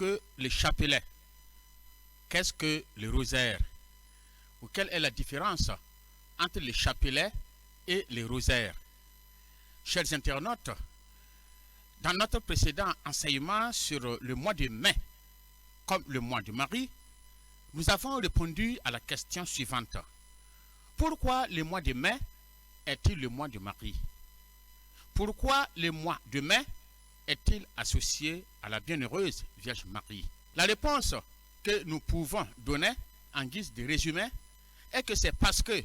que le chapelet? Qu'est-ce que le rosaire? Ou quelle est la différence entre le chapelet et le rosaire? Chers internautes, dans notre précédent enseignement sur le mois de mai, comme le mois de Marie, nous avons répondu à la question suivante. Pourquoi le mois de mai est-il le mois de Marie? Pourquoi le mois de mai est-il associé à la bienheureuse Vierge Marie? La réponse que nous pouvons donner en guise de résumé est que c'est parce que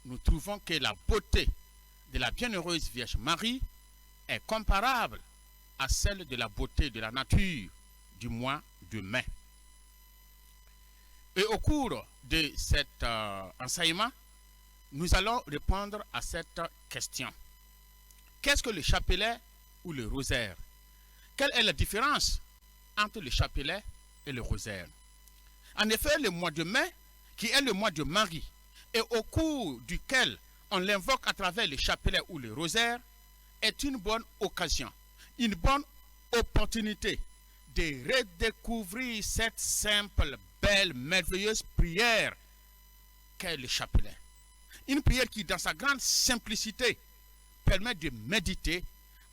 nous trouvons que la beauté de la bienheureuse Vierge Marie est comparable à celle de la beauté de la nature du mois de mai. Et au cours de cet enseignement, nous allons répondre à cette question. Qu'est-ce que le chapelet ou le rosaire? Quelle est la différence entre le chapelet et le rosaire? En effet, le mois de mai, qui est le mois de Marie, et au cours duquel on l'invoque à travers le chapelet ou le rosaire, est une bonne occasion, une bonne opportunité de redécouvrir cette simple, belle, merveilleuse prière qu'est le chapelet. Une prière qui, dans sa grande simplicité, permet de méditer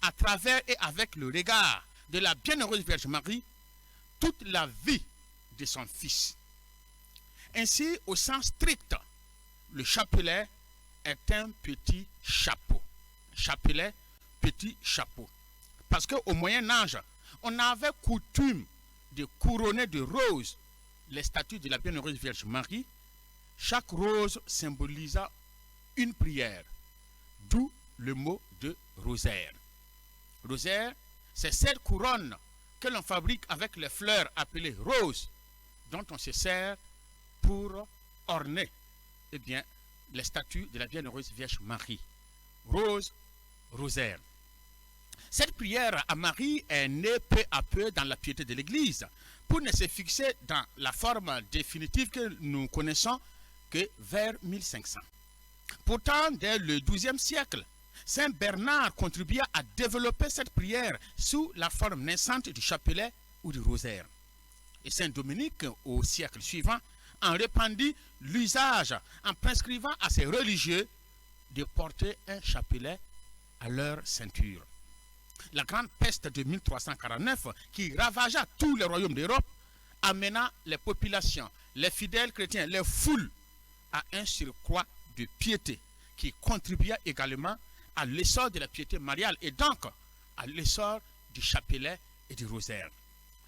à travers et avec le regard de la bienheureuse Vierge Marie toute la vie de son Fils. Ainsi, au sens strict, le chapelet est un petit chapeau. Chapelet, petit chapeau. Parce qu'au Moyen-Âge, on avait coutume de couronner de roses les statues de la bienheureuse Vierge Marie. Chaque rose symbolisa une prière, d'où le mot de rosaire. Rosaire, c'est cette couronne que l'on fabrique avec les fleurs appelées roses, dont on se sert pour orner les statues de la bienheureuse Vierge Marie. Rose, rosaire. Cette prière à Marie est née peu à peu dans la piété de l'Église, pour ne se fixer dans la forme définitive que nous connaissons que vers 1500. Pourtant, dès le XIIe siècle, Saint Bernard contribua à développer cette prière sous la forme naissante du chapelet ou du rosaire. Et Saint Dominique, au siècle suivant, en répandit l'usage en prescrivant à ses religieux de porter un chapelet à leur ceinture. La grande peste de 1349, qui ravagea tous les royaumes d'Europe, amena les populations, les fidèles chrétiens, les foules à un surcroît de piété qui contribua également à l'essor de la piété mariale et donc à l'essor du chapelet et du rosaire.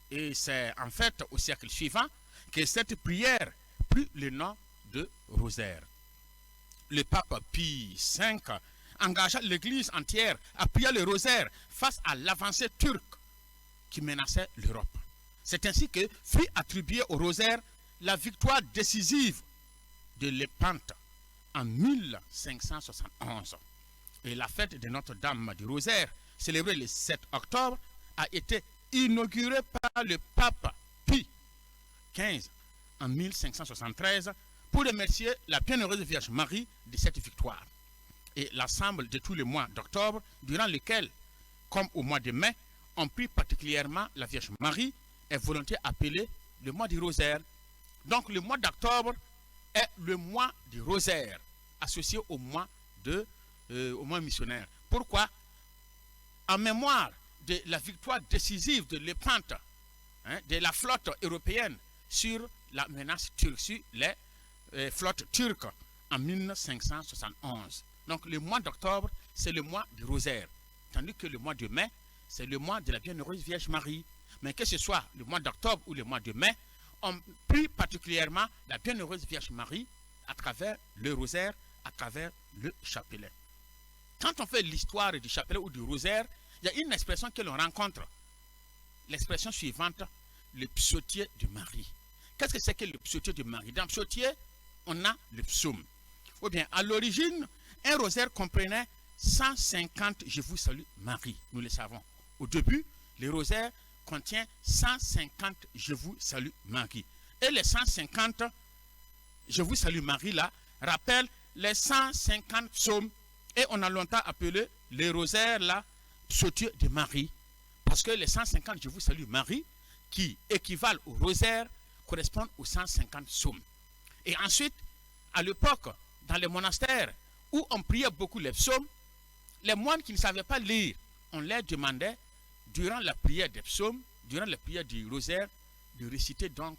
Et c'est en fait au siècle suivant que cette prière prit le nom de rosaire. Le pape Pie V engagea l'Église entière à prier le rosaire face à l'avancée turque qui menaçait l'Europe. C'est ainsi que fut attribuée au rosaire la victoire décisive de Lépante en 1571. Et la fête de Notre-Dame du Rosaire, célébrée le 7 octobre, a été inaugurée par le pape Pie XV en 1573 pour remercier la bienheureuse Vierge Marie de cette victoire. Et l'ensemble de tous les mois d'octobre, durant lesquels, comme au mois de mai, on prie particulièrement la Vierge Marie, est volontiers appelé le mois du rosaire. Donc le mois d'octobre est le mois du rosaire, associé au mois missionnaire. Pourquoi? En mémoire de la victoire décisive de Lépante, de la flotte européenne sur la menace turque, sur les flottes turques en 1571. Donc le mois d'octobre, c'est le mois du rosaire, tandis que le mois de mai, c'est le mois de la bienheureuse Vierge Marie. Mais que ce soit le mois d'octobre ou le mois de mai, on prie particulièrement la bienheureuse Vierge Marie à travers le rosaire, à travers le chapelet. Quand on fait l'histoire du chapelet ou du rosaire, il y a une expression que l'on rencontre. L'expression suivante, le psautier de Marie. Qu'est-ce que c'est que le psautier de Marie? Dans le psautier, on a le psaume. Ou bien, à l'origine, un rosaire comprenait 150 « Je vous salue Marie », nous le savons. Au début, le rosaire contient 150 « Je vous salue Marie ». Et les 150 « Je vous salue Marie » là, rappellent les 150 psaumes. Et on a longtemps appelé le rosaire là, psautier de Marie. Parce que les 150 « Je vous salue Marie » qui équivalent au rosaire correspondent aux 150 psaumes. Et ensuite, à l'époque, dans les monastères où on priait beaucoup les psaumes, les moines qui ne savaient pas lire, on leur demandait, durant la prière des psaumes, durant la prière du rosaire, de réciter donc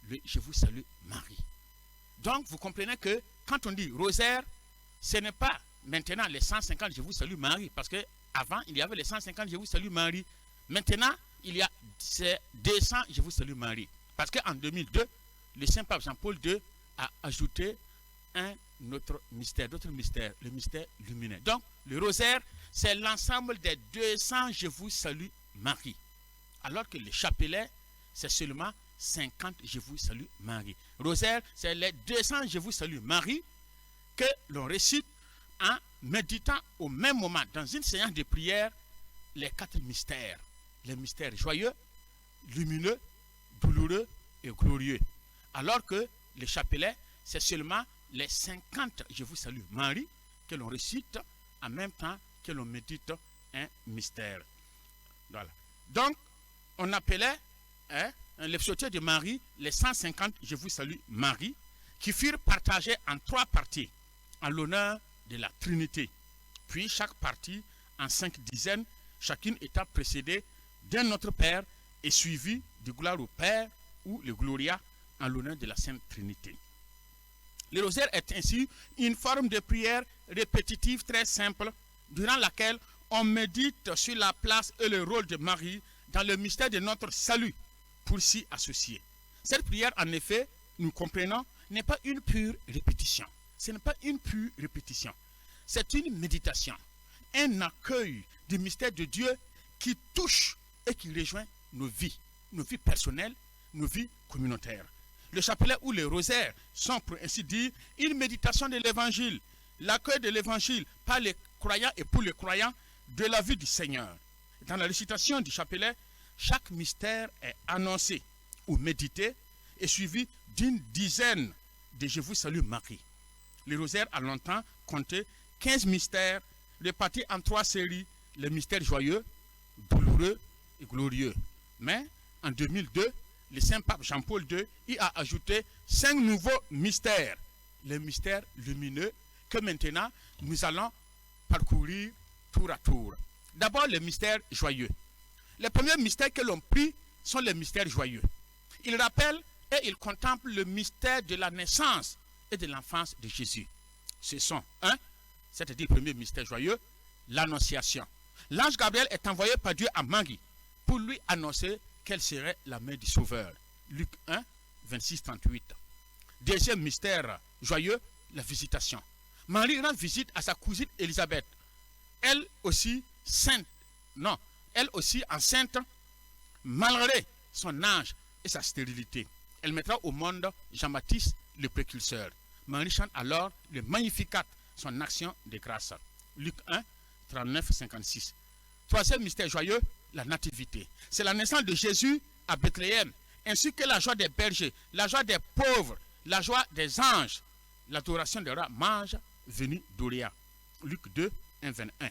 le Je vous salue Marie. Donc, vous comprenez que quand on dit rosaire, ce n'est pas maintenant les 150 Je vous salue Marie, parce qu'avant, il y avait les 150 Je vous salue Marie. Maintenant, il y a ces 200 Je vous salue Marie. Parce qu'en 2002, le Saint-Pape Jean-Paul II a ajouté un autre mystère, d'autres mystères, le mystère lumineux. Donc, le rosaire, c'est l'ensemble des 200 Je vous salue Marie. Alors que le chapelet, c'est seulement 50 Je vous salue Marie. Rosaire, c'est les 200 Je vous salue Marie que l'on récite en méditant au même moment, dans une séance de prière, les 4 mystères. Les mystères joyeux, lumineux, douloureux et glorieux. Alors que le chapelet, c'est seulement les 50 Je vous salue Marie que l'on récite en même temps que l'on médite un mystère. Voilà. Donc, on appelait les psautiers de Marie les 150 Je vous salue Marie, qui furent partagés en 3 parties en l'honneur de la Trinité. Puis chaque partie en 5 dizaines, chacune étant précédée d'un Notre Père et suivie du Gloire au Père ou le Gloria en l'honneur de la Sainte Trinité. Le rosaire est ainsi une forme de prière répétitive très simple durant laquelle on médite sur la place et le rôle de Marie dans le mystère de notre salut pour s'y associer. Cette prière, en effet, nous comprenons, n'est pas une pure répétition. Ce n'est pas une pure répétition. C'est une méditation, un accueil du mystère de Dieu qui touche et qui rejoint nos vies personnelles, nos vies communautaires. Le chapelet ou le rosaire sont, pour ainsi dire, une méditation de l'évangile, l'accueil de l'évangile par les croyants et pour les croyants de la vie du Seigneur. Dans la récitation du chapelet, chaque mystère est annoncé ou médité et suivi d'une dizaine de Je vous salue Marie. Le rosaire a longtemps compté 15 mystères répartis en 3 séries, les mystères joyeux, douloureux et glorieux. Mais en 2002, le Saint-Pape Jean-Paul II y a ajouté 5 nouveaux mystères, les mystères lumineux que maintenant nous allons parcourir tour à tour. D'abord, les mystères joyeux. Les premiers mystères que l'on prie sont les mystères joyeux. Ils rappellent et ils contemplent le mystère de la naissance et de l'enfance de Jésus. Ce sont, c'est-à-dire le premier mystère joyeux, l'annonciation. L'ange Gabriel est envoyé par Dieu à Marie pour lui annoncer quelle serait la mère du Sauveur. Luc 1, 26-38. Deuxième mystère joyeux, la visitation. Marie rend visite à sa cousine Élisabeth. Elle aussi enceinte, malgré son âge et sa stérilité. Elle mettra au monde Jean-Baptiste, le précurseur. Marie chante alors le Magnificat, son action de grâce. Luc 1, 39-56. Troisième mystère joyeux, la nativité. C'est la naissance de Jésus à Bethléem, ainsi que la joie des bergers, la joie des pauvres, la joie des anges, l'adoration des rois mages venus d'Orient. Luc 2, 1, 21.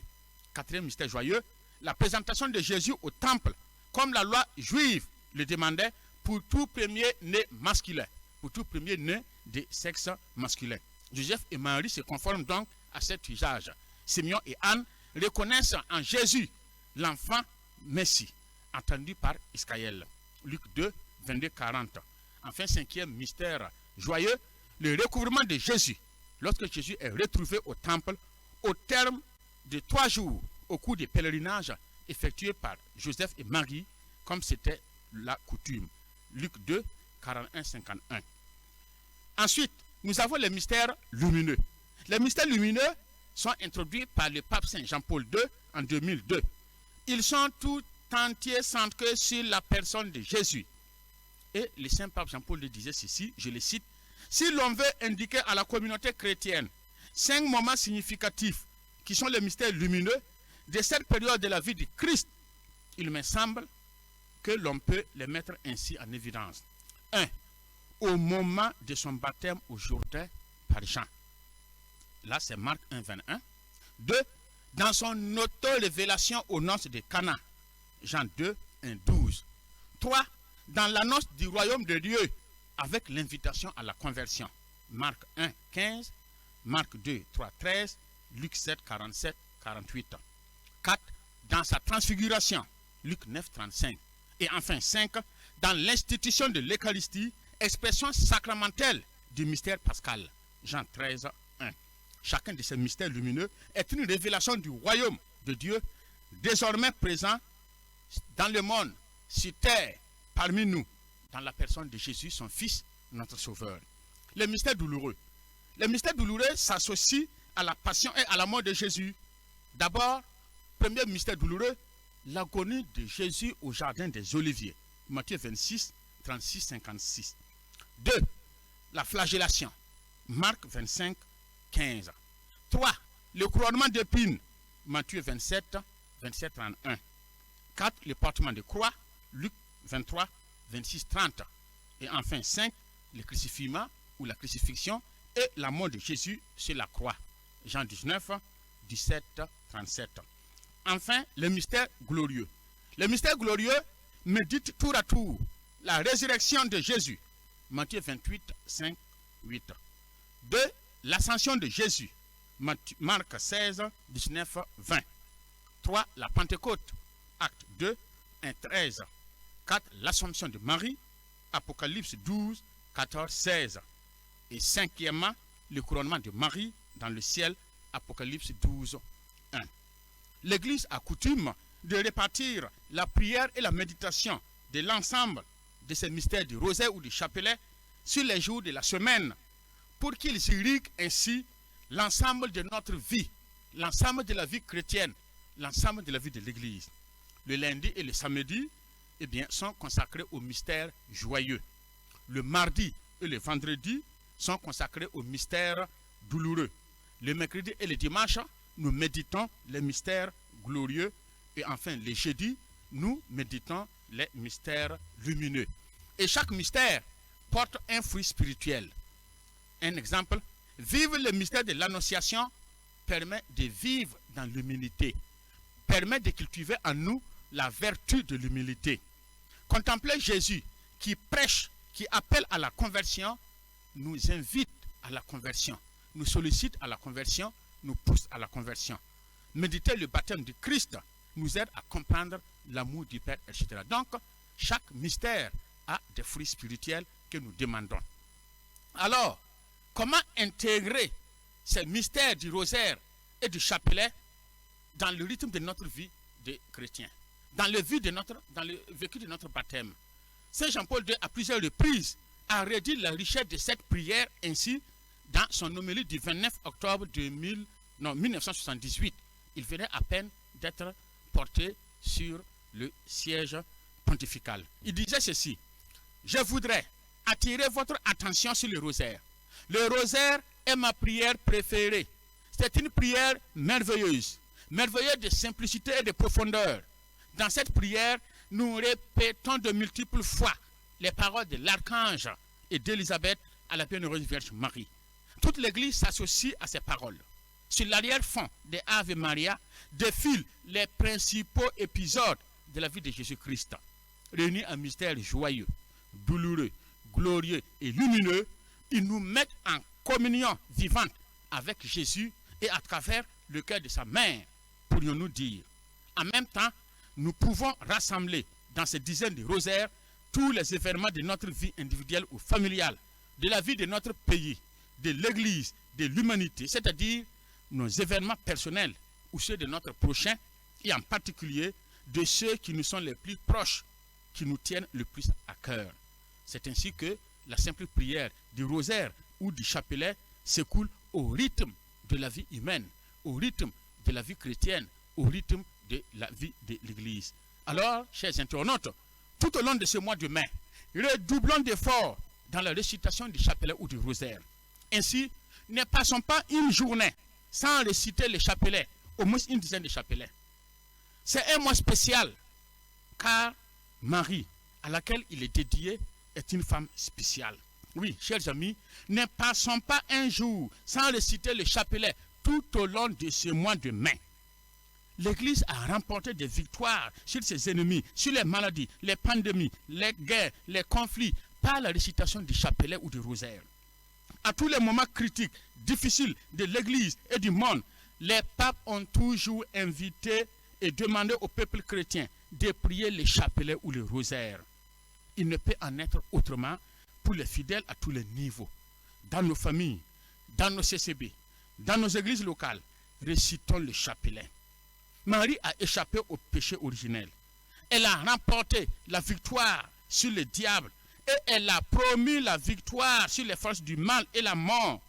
Quatrième mystère joyeux, la présentation de Jésus au temple, comme la loi juive le demandait pour tout premier-né masculin, pour tout premier-né de sexe masculin. Joseph et Marie se conforment donc à cet usage. Simeon et Anne reconnaissent en Jésus l'enfant Messie, entendu par Israël. Luc 2, 22-40. Enfin, cinquième mystère joyeux, le recouvrement de Jésus. Lorsque Jésus est retrouvé au temple, au terme de 3 jours, au cours des pèlerinages effectués par Joseph et Marie, comme c'était la coutume. Luc 2, 41-51. Ensuite, nous avons les mystères lumineux. Les mystères lumineux sont introduits par le pape Saint Jean-Paul II en 2002. Ils sont tout entiers centrés sur la personne de Jésus. Et le Saint-Pape Jean-Paul II disait ceci, je le cite, « Si l'on veut indiquer à la communauté chrétienne 5 moments significatifs qui sont les mystères lumineux de cette période de la vie du Christ, il me semble que l'on peut les mettre ainsi en évidence. 1. Au moment de son baptême au Jourdain par Jean. Là, c'est Marc 1, 21. 2. Dans son auto-révélation aux noces de Cana. Jean 2, 1, 12. 3. dans l'annonce du royaume de Dieu avec l'invitation à la conversion. Marc 1, 15, Marc 2, 3, 13, Luc 7, 47, 48. 4. Dans sa transfiguration. Luc 9, 35. Et enfin 5. Dans l'institution de l'Eucharistie, expression sacramentelle du mystère pascal. Jean 13, 1. Chacun de ces mystères lumineux est une révélation du royaume de Dieu, désormais présent dans le monde, sur terre, parmi nous, dans la personne de Jésus, son Fils, notre Sauveur. Le mystère douloureux. Le mystère douloureux s'associe à la passion et à la mort de Jésus. D'abord, premier mystère douloureux, l'agonie de Jésus au jardin des Oliviers. Matthieu 26, 36, 56. 2. La flagellation. Marc 25, 15. 3. Le couronnement d'épines. Matthieu 27, 27, 31. 4. Le portement de croix. Luc 23, 26, 30. Et enfin 5. Le crucifixion ou la crucifixion et la mort de Jésus sur la croix. Jean 19, 17, 37. Enfin, le mystère glorieux. Le mystère glorieux médite tour à tour la résurrection de Jésus. Matthieu 28, 5, 8. 2. L'ascension de Jésus. Marc 16, 19, 20. 3. La Pentecôte. Acte 2, 1, 13. 4. L'Assomption de Marie. Apocalypse 12, 14, 16. Et cinquièmement, le couronnement de Marie dans le ciel. Apocalypse 12, 1. L'Église a coutume de répartir la prière et la méditation de l'ensemble de ces mystères du rosaire ou du chapelet sur les jours de la semaine pour qu'ils irriguent ainsi l'ensemble de notre vie, l'ensemble de la vie chrétienne, l'ensemble de la vie de l'Église. Le lundi et le samedi sont consacrés au mystère joyeux. Le mardi et le vendredi sont consacrés au mystère douloureux. Le mercredi et le dimanche, nous méditons les mystères glorieux. Et enfin, les jeudis, nous méditons les mystères lumineux. Et chaque mystère porte un fruit spirituel. Un exemple, vivre le mystère de l'annonciation permet de vivre dans l'humilité, permet de cultiver en nous la vertu de l'humilité. Contempler Jésus qui prêche, qui appelle à la conversion, nous invite à la conversion, nous sollicite à la conversion, nous pousse à la conversion. Méditer le baptême du Christ nous aide à comprendre l'amour du Père, etc. Donc, chaque mystère a des fruits spirituels que nous demandons. Alors, comment intégrer ces mystères du rosaire et du chapelet dans le rythme de notre vie de chrétien, dans le vécu de notre baptême? Saint Jean-Paul II, à plusieurs reprises, a rédit la richesse de cette prière ainsi dans son homélie du 29 octobre 1978. Il venait à peine d'être porté sur le siège pontifical. Il disait ceci: je voudrais attirer votre attention sur le rosaire. Le rosaire est ma prière préférée. C'est une prière merveilleuse, merveilleuse de simplicité et de profondeur. Dans cette prière, nous répétons de multiples fois les paroles de l'archange et d'Élisabeth à la bienheureuse Vierge Marie. Toute l'Église s'associe à ces paroles. Sur l'arrière-fond des Ave Maria défilent les principaux épisodes de la vie de Jésus-Christ. Réunis en mystère joyeux, douloureux, glorieux et lumineux, ils nous mettent en communion vivante avec Jésus et à travers le cœur de sa mère, pourrions-nous dire. En même temps, nous pouvons rassembler dans ces dizaines de rosaires tous les événements de notre vie individuelle ou familiale, de la vie de notre pays, de l'Église, de l'humanité, c'est-à-dire nos événements personnels ou ceux de notre prochain, et en particulier de ceux qui nous sont les plus proches, qui nous tiennent le plus à cœur. C'est ainsi que la simple prière du rosaire ou du chapelet s'écoule au rythme de la vie humaine, au rythme de la vie chrétienne, au rythme de la vie de l'Église. Alors, chers internautes, tout au long de ce mois de mai, redoublons d'efforts dans la récitation du chapelet ou du rosaire. Ainsi, ne passons pas une journée sans réciter le chapelet, au moins une dizaine de chapelets. C'est un mois spécial, car Marie, à laquelle il est dédié, est une femme spéciale. Oui, chers amis, ne passons pas un jour sans réciter le chapelet tout au long de ce mois de mai. L'Église a remporté des victoires sur ses ennemis, sur les maladies, les pandémies, les guerres, les conflits, par la récitation du chapelet ou du rosaire. À tous les moments critiques, difficiles de l'Église et du monde, les papes ont toujours invité et demandé au peuple chrétien de prier le chapelet ou le rosaire. Il ne peut en être autrement pour les fidèles à tous les niveaux. Dans nos familles, dans nos CCB, dans nos églises locales, récitons le chapelet. Marie a échappé au péché originel. Elle a remporté la victoire sur le diable et elle a promis la victoire sur les forces du mal et la mort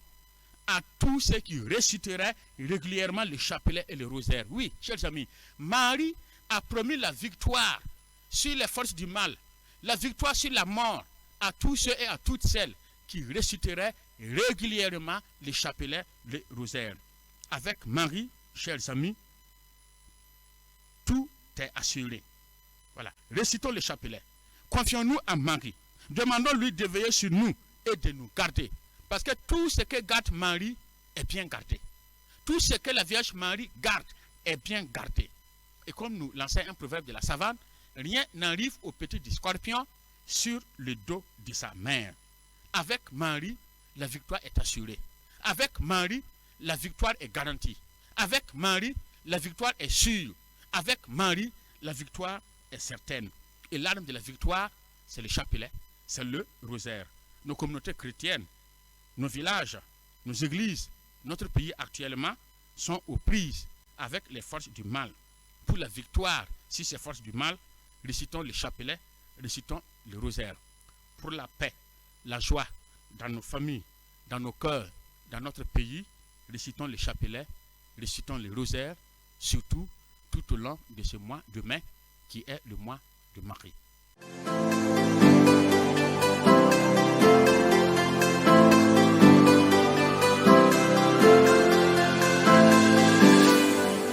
à tous ceux qui réciteraient régulièrement le chapelet et le rosaire. Oui, chers amis, Marie a promis la victoire sur les forces du mal, la victoire sur la mort à tous ceux et à toutes celles qui réciteraient régulièrement le chapelet, le rosaire. Avec Marie, chers amis, tout est assuré. Voilà. Récitons le chapelet. Confions-nous à Marie. Demandons-lui de veiller sur nous et de nous garder. Parce que tout ce que garde Marie est bien gardé. Tout ce que la Vierge Marie garde est bien gardé. Et comme nous l'enseigne un proverbe de la savane, rien n'arrive au petit du scorpion sur le dos de sa mère. Avec Marie, la victoire est assurée. Avec Marie, la victoire est garantie. Avec Marie, la victoire est sûre. Avec Marie, la victoire est certaine. Et l'arme de la victoire, c'est le chapelet, c'est le rosaire. Nos communautés chrétiennes, nos villages, nos églises, notre pays actuellement sont aux prises avec les forces du mal. Pour la victoire sur ces forces du mal, récitons le chapelet, récitons le rosaire. Pour la paix, la joie dans nos familles, dans nos cœurs, dans notre pays, récitons le chapelet, récitons le rosaire, surtout tout au long de ce mois de mai qui est le mois de Marie.